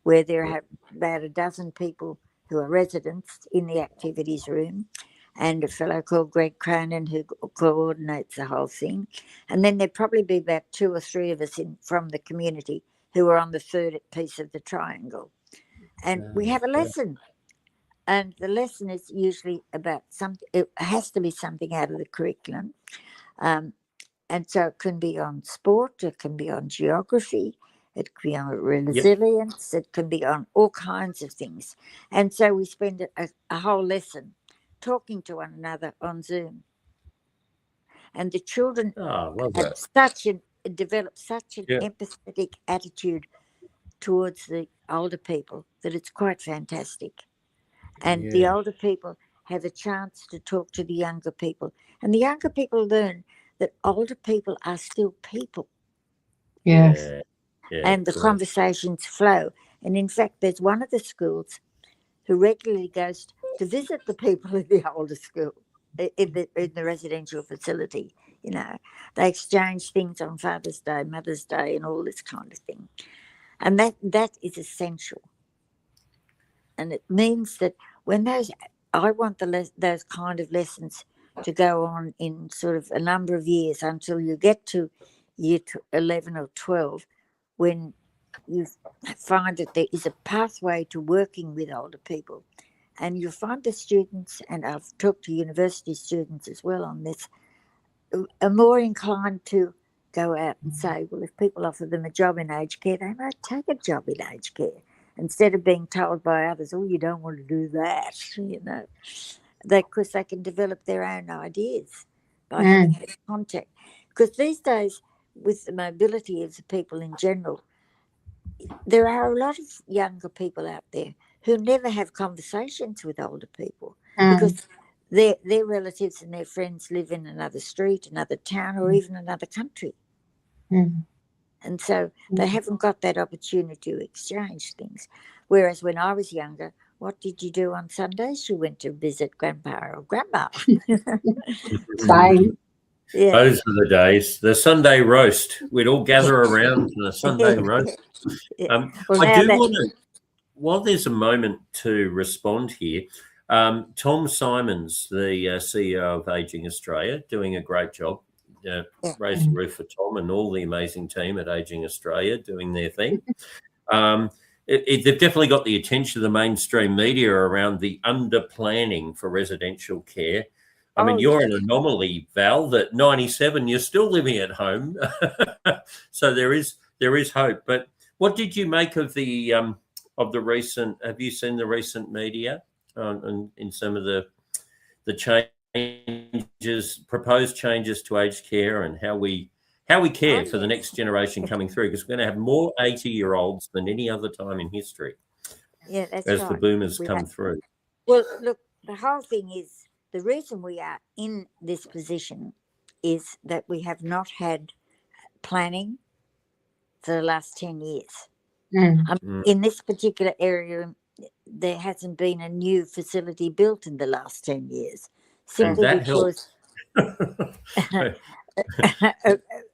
where there are about a dozen people who are residents in the activities room, and a fellow called Greg Cronin who coordinates the whole thing. And then there'd probably be about 2 or 3 of us from the community who are on the third piece of the triangle. And we have a lesson. And the lesson is usually about something, it has to be something out of the curriculum. And so it can be on sport, it can be on geography, it can be on resilience, it can be on all kinds of things. And so we spend a whole lesson talking to one another on Zoom. And the children develop such an empathetic attitude towards the older people that it's quite fantastic. And the older people have a chance to talk to the younger people. And the younger people learn that older people are still people. Yes. And the conversations flow. And in fact, there's one of the schools who regularly goes to visit the people in the older school, in the residential facility. You know, they exchange things on Father's Day, Mother's Day, and all this kind of thing. And that is essential. And it means that when I want those kind of lessons to go on in sort of a number of years until you get to year 11 or 12, when you find that there is a pathway to working with older people. And you'll find the students, and I've talked to university students as well on this, are more inclined to go out and say, well, if people offer them a job in aged care, they might take a job in aged care instead of being told by others, oh, you don't want to do that, you know. Because they can develop their own ideas by having had contact. Because these days, with the mobility of the people in general, there are a lot of younger people out there who never have conversations with older people because their relatives and their friends live in another street, another town, or even another country. And so they haven't got that opportunity to exchange things. Whereas when I was younger, what did you do on Sundays? You went to visit grandpa or grandma. Same. Yeah. Those were the days. The Sunday roast. We'd all gather around for the Sunday roast. I do want to, while there's a moment to respond here, Tom Simons, the CEO of Ageing Australia, doing a great job. Raise the roof for Tom and all the amazing team at Ageing Australia doing their thing. They've definitely got the attention of the mainstream media around the under-planning for residential care. I mean, you're an anomaly, Val, that 97, you're still living at home. So there is hope. But what did you make of the recent, have you seen the recent media in some of the changes, proposed changes to aged care and how we care for the next generation coming through? Because we're going to have more 80-year-olds than any other time in history. Yeah, that's as the boomers come through. Well, look, the whole thing is, the reason we are in this position is that we have not had planning for the last 10 years. In this particular area, there hasn't been a new facility built in the last 10 years. Simply because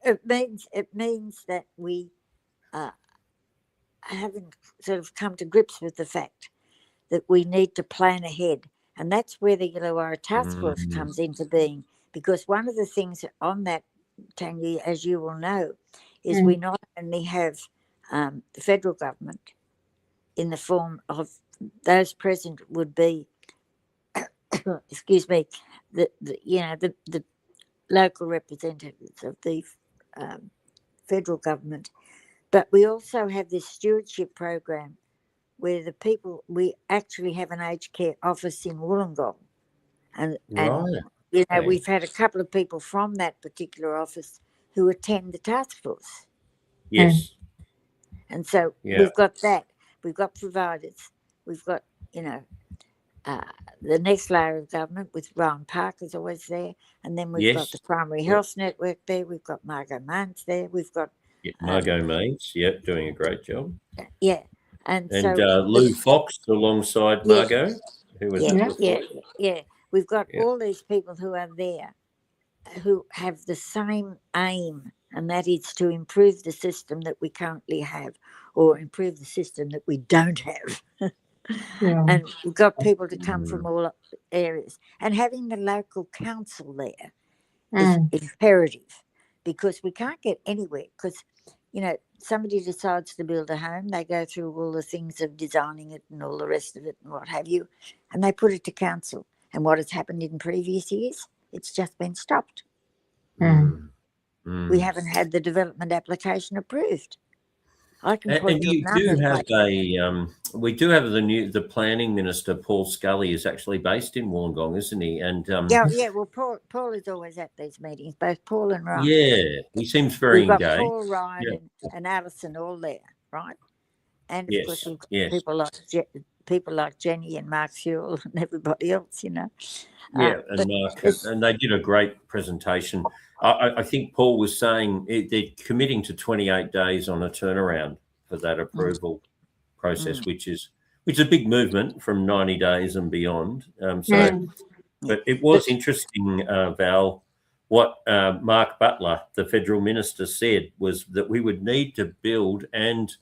it means that we haven't sort of come to grips with the fact that we need to plan ahead. And that's where the Illawarra Task Force comes into being, because one of the things on that, Tanya, as you will know, is we not only have the federal government in the form of those present would be, excuse me, the local representatives of the federal government. But we also have this stewardship program where we actually have an aged care office in Wollongong. And we've had a couple of people from that particular office who attend the task force. Yes. And so we've got that. We've got providers. We've got, the next layer of government with Ryan Parker's always there. And then we've got the Primary Health Network there. We've got Margot Maines there. We've got... Margot Maines, doing a great job. Yeah. And so... Lou Fox alongside Margot. Who was We've got all these people who are there who have the same aim, and that is to improve the system that we currently have, or improve the system that we don't have. And we've got people to come from all areas. And having the local council there is imperative, because we can't get anywhere. Because, somebody decides to build a home, they go through all the things of designing it and all the rest of it and what have you, and they put it to council. And what has happened in previous years, it's just been stopped. We haven't had the development application approved. I can point to a number of places. We do have the planning minister, Paul Scully, is actually based in Wollongong, isn't he? And well, Paul is always at these meetings, both Paul and Ryan. Yeah, he seems very engaged. We've got Paul, Ryan, and Alison all there, right? And of course, we've got people like Jenny and Mark Sewell and everybody else, and Mark, and they did a great presentation. I think Paul was saying they're committing to 28 days on a turnaround for that approval process, which is a big movement from 90 days and beyond. But it was interesting, Val, what Mark Butler, the federal minister, said was that we would need to build and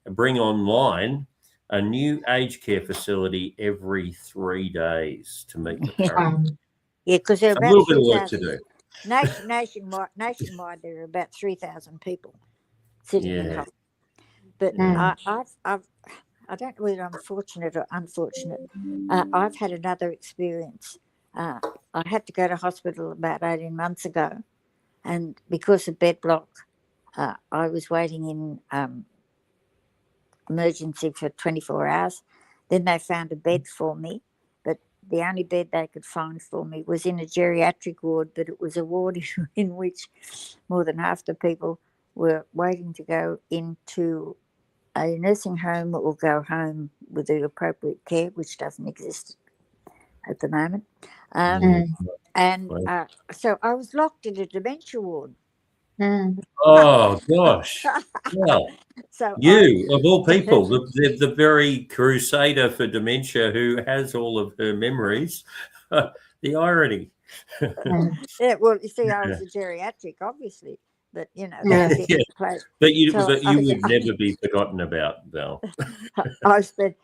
bring online a new aged care facility every 3 days to meet the current. Because there are a little bit of work to do. Nationwide, there are about 3,000 people sitting in hospital. But I don't know whether I'm fortunate or unfortunate. I've had another experience. I had to go to hospital about 18 months ago, and because of bed block, I was waiting in emergency for 24 hours. Then they found a bed for me, but the only bed they could find for me was in a geriatric ward, but it was a ward in which more than half the people were waiting to go into a nursing home or go home with the appropriate care, which doesn't exist at the moment. So I was locked in a dementia ward. Oh gosh! Well, of all people, the very crusader for dementia who has all of her memories. The irony. Well, you see, I was a geriatric, obviously, but But you would never be forgotten about, Val. I spent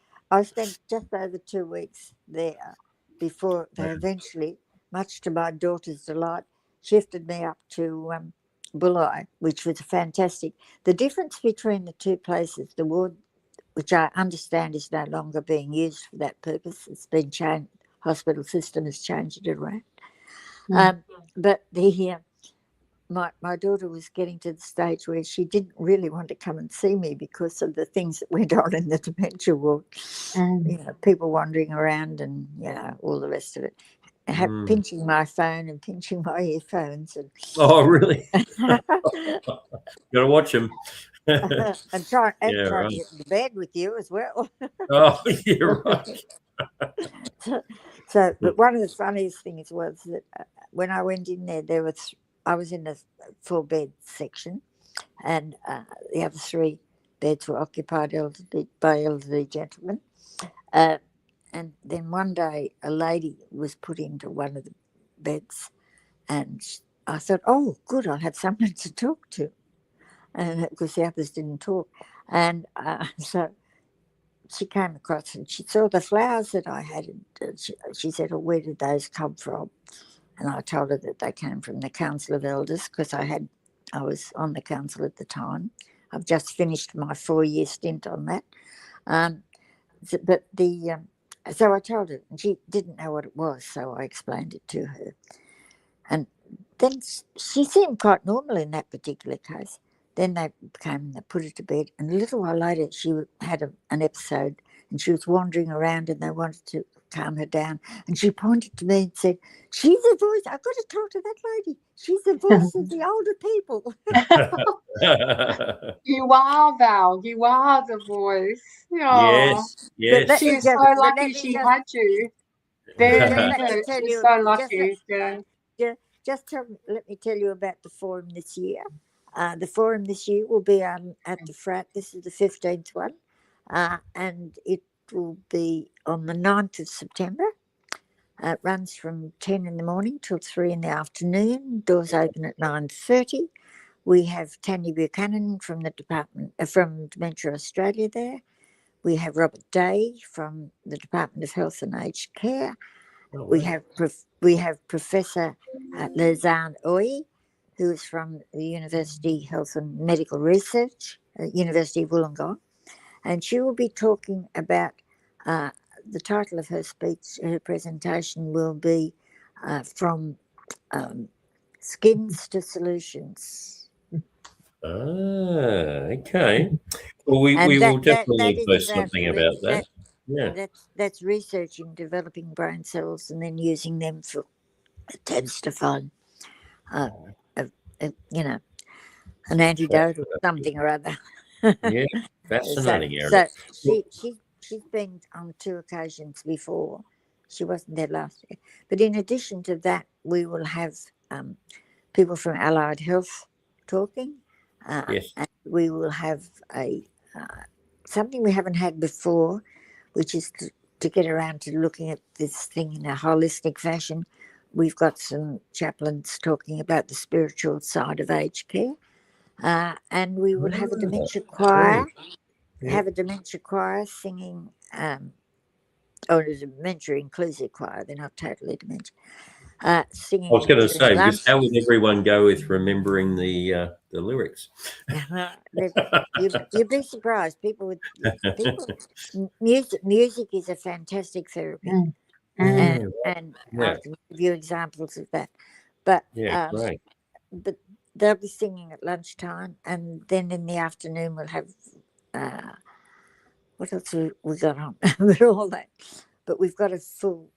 just over 2 weeks there before they eventually, much to my daughter's delight, shifted me up to Bulli, which was fantastic. The difference between the two places, the ward, which I understand is no longer being used for that purpose, it's been changed. Hospital system has changed it around. But my daughter was getting to the stage where she didn't really want to come and see me because of the things that went on in the dementia ward. People wandering around and all the rest of it. Pinching my phone and pinching my earphones. Oh, really? Got to watch them. and try to get into bed with you as well. Oh, you're right. But one of the funniest things was that when I went in there, I was in the 4-bed section, and the other 3 beds were occupied by elderly gentlemen. And then one day, a lady was put into one of the beds, and I thought, oh, good, I'll have someone to talk to, and because the others didn't talk. And so she came across and she saw the flowers that I had. And she said, oh, where did those come from? And I told her that they came from the Council of Elders, because I was on the council at the time. I've just finished my 4-year stint on that. But So I told her, and she didn't know what it was, so I explained it to her. And then she seemed quite normal in that particular case. Then they put her to bed, and a little while later she had an episode, and she was wandering around, and they wanted to calm her down. And she pointed to me and said, "She's the voice. I've got to talk to that lady. She's the voice of the older people." You are, Val. You are the voice. Yes, yes. She's so lucky she had you. She's so lucky. Let me tell you about the forum this year. The forum this year will be at the Frat. This is the 15th one. And it will be on the 9th of September. It runs from 10 in the morning till 3 in the afternoon. Doors open at 9:30. We have Tanya Buchanan from the department from Dementia Australia there. We have Robert Day from the Department of Health and Aged Care. Oh, we have Professor Lizanne Oye, who is from the University Health and Medical Research, University of Wollongong, and she will be talking about the title of her speech. Her presentation will be from skins to solutions. Okay. Well, we will definitely post something about that. Yeah, that's researching developing brain cells and then using them for attempts to find, an antidote or something or other. Yeah, fascinating. So she's been on 2 occasions before. She wasn't there last year. But in addition to that, we will have people from Allied Health talking. Yes. And we will have something we haven't had before, which is to get around to looking at this thing in a holistic fashion. We've got some chaplains talking about the spiritual side of aged care, and we will have a dementia choir. Have a dementia choir singing, or a dementia inclusive choir. They're not totally dementia. Singing. I was going to say, because how would everyone go with remembering the lyrics? You'd be surprised. Music is a fantastic therapy, and I can give you examples of that. But great. But they'll be singing at lunchtime, and then in the afternoon we'll have what else we got on? But all that. But we've got a full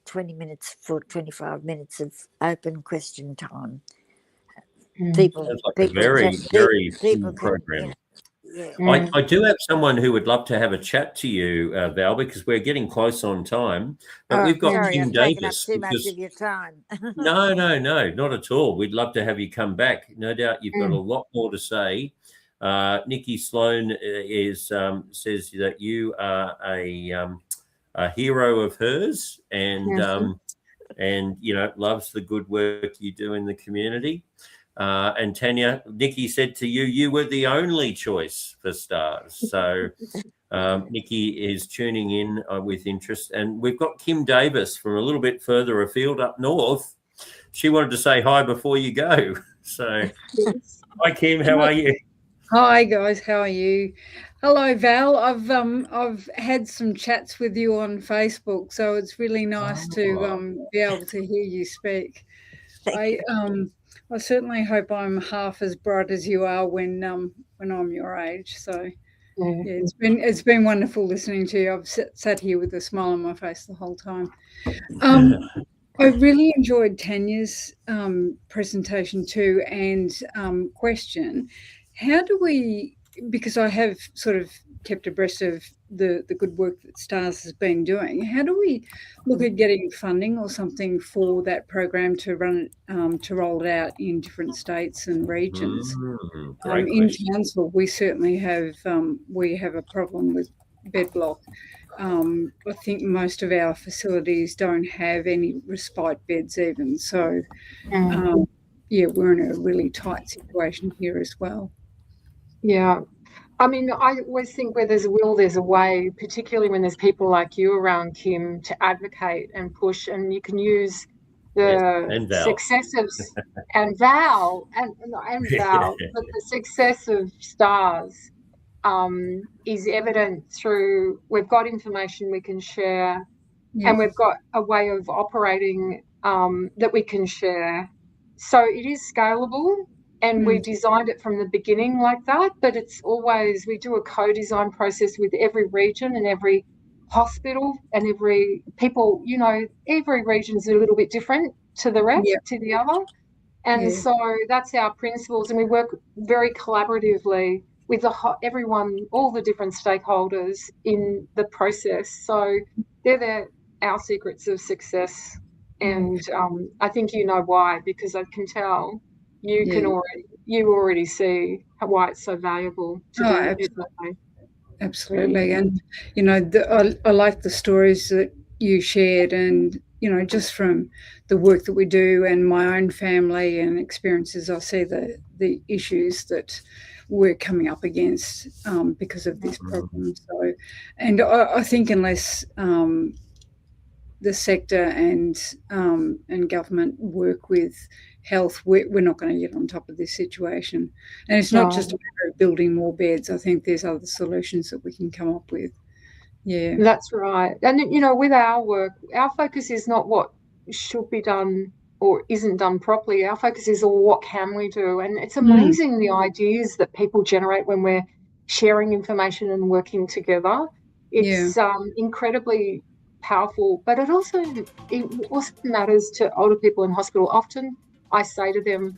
20 minutes for 25 minutes of open question time. People, sounds like a very full program. I do have someone who would love to have a chat to you, Val, because we're getting close on time. But we've got Kim Davis. Too much of your time. No, not at all. We'd love to have you come back. No doubt you've got a lot more to say. Nikki Sloan says that you are a hero of hers, and loves the good work you do in the community. And Tanya, Nikki said to you, you were the only choice for stars. So Nikki is tuning in with interest. And we've got Kim Davis from a little bit further afield up north. She wanted to say hi before you go. So hi, Kim, how are you? Hi guys, how are you? Hello Val. I've had some chats with you on Facebook, so it's really nice to be able to hear you speak. I certainly hope I'm half as bright as you are when I'm your age. So yeah, it's been wonderful listening to you. I've sat here with a smile on my face the whole time. I really enjoyed Tanya's presentation too, and question. How do we, because I have sort of kept abreast of the good work that STARS has been doing, how do we look at getting funding or something for that program to run it, to roll it out in different states and regions? In Townsville, we certainly have a problem with bed block. I think most of our facilities don't have any respite beds even. So, we're in a really tight situation here as well. Yeah. I mean, I always think where there's a will, there's a way, particularly when there's people like you around, Kim, to advocate and push. And you can use the success of and Val, but the success of STARS is evident through we've got information we can share, and we've got a way of operating that we can share. So it is scalable, and we designed it from the beginning like that, but it's always, we do a co-design process with every region and every hospital and every people, you know, every region's a little bit different to the other. And so that's our principles, and we work very collaboratively with everyone, all the different stakeholders in the process. So they're our secrets of success. And I think you know why, because I can tell you already see why it's so valuable to do it that way. Absolutely. And, you know, I like the stories that you shared, and, you know, just from the work that we do and my own family and experiences, I see the issues that we're coming up against because of this problem. So, and I think unless the sector and government work with health, we're not going to get on top of this situation. And it's not just a matter of building more beds. I think there's other solutions that we can come up with. Yeah, that's right. And, you know, with our work, our focus is not what should be done or isn't done properly. Our focus is on what can we do. And it's amazing the ideas that people generate when we're sharing information and working together. It's incredibly powerful, but it also matters to older people in hospital. Often I say to them,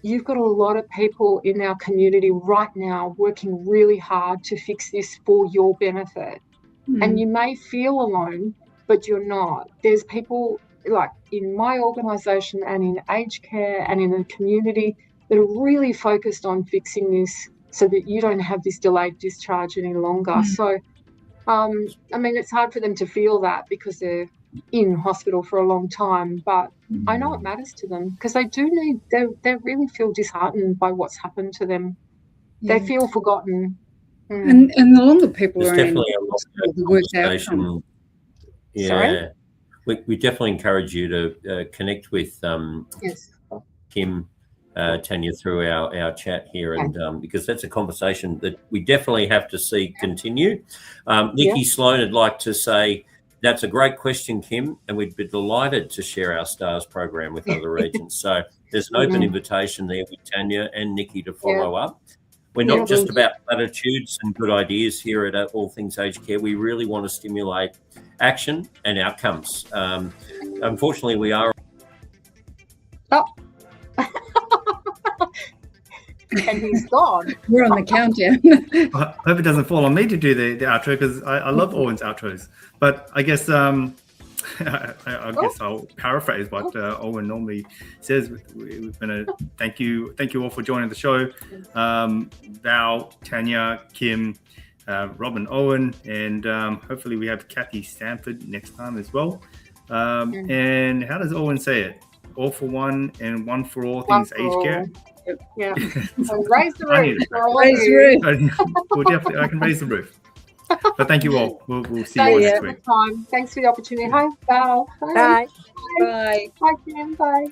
you've got a lot of people in our community right now working really hard to fix this for your benefit. And you may feel alone, but you're not. There's people like in my organisation and in aged care and in the community that are really focused on fixing this so that you don't have this delayed discharge any longer. So, I mean, it's hard for them to feel that because they're in hospital for a long time, but I know it matters to them because they really feel disheartened by what's happened to them. They feel forgotten. And the longer people There's are definitely in a the work conversation. Sorry? We definitely encourage you to connect with Kim, Tanya, through our chat here, and because that's a conversation that we definitely have to see continue. Nikki Sloan would like to say, that's a great question, Kim, and we'd be delighted to share our STARS program with other regions. So there's an open invitation there with Tanya and Nikki to follow up. We're not just about platitudes and good ideas here at All Things Aged Care. We really want to stimulate action and outcomes. Unfortunately, we are. And he's gone. We're on the countdown. I hope it doesn't fall on me to do the outro, because I love Owen's outros. But I guess I guess I'll paraphrase what Owen normally says. We're going to thank you all for joining the show. Val, Tanya, Kim, Robin, Owen, and hopefully we have Kathy Stanford next time as well. And how does Owen say it? All for one and one for all things aged care. Yeah. So raise the roof. Raise the roof. Well, definitely, I can raise the roof. But thank you all. We'll see you all next week. Thanks for the opportunity. Hi, Val. Bye. Bye. Bye, Kim. Bye.